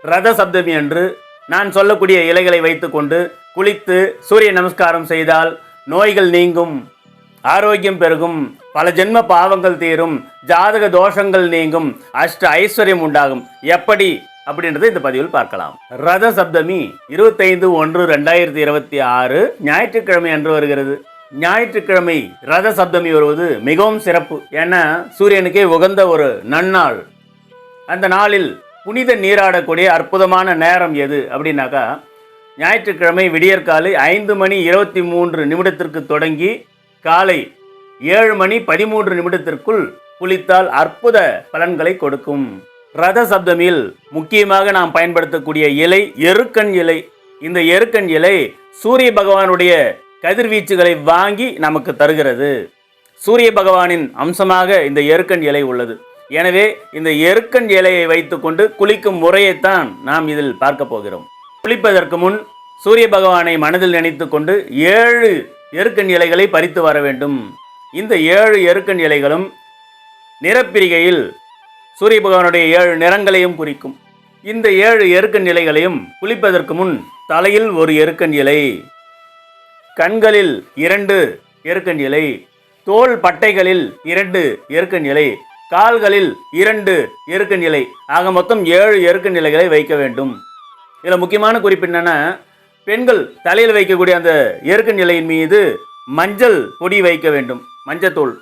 ரத சப்தமி அன்று நான் சொல்லக்கூடிய இலைகளை வைத்துக்கொண்டு குளித்து சூரிய நமஸ்காரம் செய்தால் நோய்கள் நீங்கும், ஆரோக்கியம் பெருகும், பல ஜென்ம பாவங்கள் தீரும், ஜாதக தோஷங்கள் நீங்கும், அஷ்ட ஐஸ்வர்யம் உண்டாகும். எப்படி அப்படின்றத இந்த பதிவில் பார்க்கலாம். ரத சப்தமி 25/1/2026 ஞாயிற்றுக்கிழமை அன்று வருகிறது. ஞாயிற்றுக்கிழமை ரத சப்தமி வருவது மிகவும் சிறப்பு. ஏன்னா சூரியனுக்கே உகந்த ஒரு நன்னாள். அந்த நாளில் புனித நீராடக்கூடிய அற்புதமான நேரம் எது அப்படின்னாக்கா, ஞாயிற்றுக்கிழமை விடியற்காலை 5:23 தொடங்கி காலை 7:13 குளித்தால் அற்புத பலன்களை கொடுக்கும். ரத சப்தமியில் முக்கியமாக நாம் பயன்படுத்தக்கூடிய இலை எருக்கன் இலை. இந்த எருக்கன் இலை சூரிய பகவானுடைய கதிர்வீச்சுகளை வாங்கி நமக்கு தருகிறது. சூரிய பகவானின் அம்சமாக இந்த எருக்கன் இலை உள்ளது. எனவே இந்த எருக்கன் இலையை வைத்துக்கொண்டு குளிக்கும் முறையைத்தான் நாம் இதில் பார்க்க போகிறோம். குளிப்பதற்கு முன் சூரிய பகவானை மனதில் நினைத்து கொண்டு 7 எருக்கன் இலைகளை பறித்து வர வேண்டும். இந்த 7 எருக்கன் இலைகளும் நிறப்பிரிகையில் சூரிய பகவானுடைய 7 நிறங்களையும் குறிக்கும். இந்த 7 எருக்கன் இலைகளையும் குளிப்பதற்கு முன் தலையில் ஒரு எருக்கன் இலை, கண்களில் 2 எருக்கன் இலை, தோள் பட்டைகளில் 2 எருக்கன் இலை, கால்களில் 2 எருக்கன் இலை, ஆக மொத்தம் 7 எருக்கன் இலைகளை வைக்க வேண்டும். இதில் முக்கியமான குறிப்பு என்னென்னா, பெண்கள் தலையில் வைக்கக்கூடிய அந்த எருக்கன் இலையின் மீது மஞ்சள் பொடி வைக்க வேண்டும், மஞ்சத்தூள்.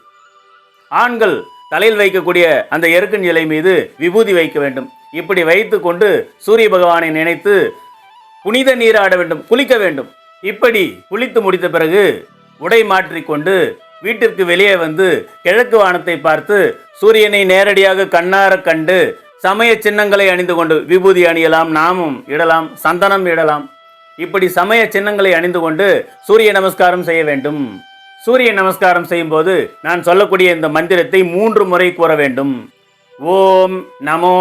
ஆண்கள் தலையில் வைக்கக்கூடிய அந்த எருக்கன் இலை மீது விபூதி வைக்க வேண்டும். இப்படி வைத்து கொண்டு சூரிய பகவானை நினைத்து புனித நீராட வேண்டும், குளிக்க வேண்டும். இப்படி குளித்து முடித்த பிறகு உடை மாற்றிக்கொண்டு வீட்டிற்கு வெளியே வந்து கிழக்கு வானத்தை பார்த்து சூரியனை நேரடியாக கண்ணார கண்டு சமய சின்னங்களை அணிந்து கொண்டு விபூதி அணியலாம், நாமும் இடலாம், சந்தனம் இடலாம். இப்படி சமய சின்னங்களை அணிந்து கொண்டு சூரிய நமஸ்காரம் செய்ய வேண்டும். சூரிய நமஸ்காரம் செய்யும்போது நான் சொல்லக்கூடிய இந்த மந்திரத்தை 3 முறை கூற வேண்டும். ஓம் நமோ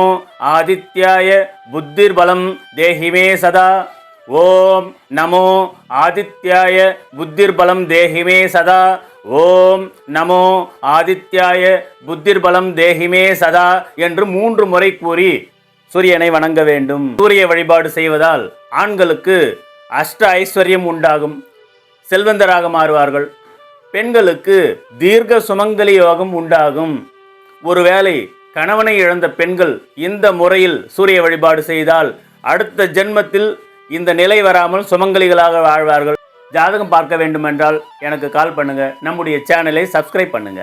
ஆதித்யாய புத்திர் பலம் தேஹிமே சதா. ஓம் நமோ ஆதித்யாய புத்திர் பலம் தேஹிமே சதா. ஓம் நமோ ஆதித்யாய புத்திர் பலம் தேஹிமே சதா என்று 3 முறை கூறி சூரியனை வணங்க வேண்டும். சூரிய வழிபாடு செய்வதால் ஆண்களுக்கு அஷ்ட ஐஸ்வர்யம் உண்டாகும், செல்வந்தராக மாறுவார்கள். பெண்களுக்கு தீர்க்க சுமங்கலி யோகம் உண்டாகும். ஒருவேளை கணவனை இழந்த பெண்கள் இந்த முறையில் சூரிய வழிபாடு செய்தால் அடுத்த ஜென்மத்தில் இந்த நிலை வராமல் சுமங்கலிகளாக வாழ்வார்கள். ஜாதகம் பார்க்க வேண்டுமென்றால் எனக்கு கால் பண்ணுங்க. நம்முடைய சேனலை சப்ஸ்கிரைப் பண்ணுங்க.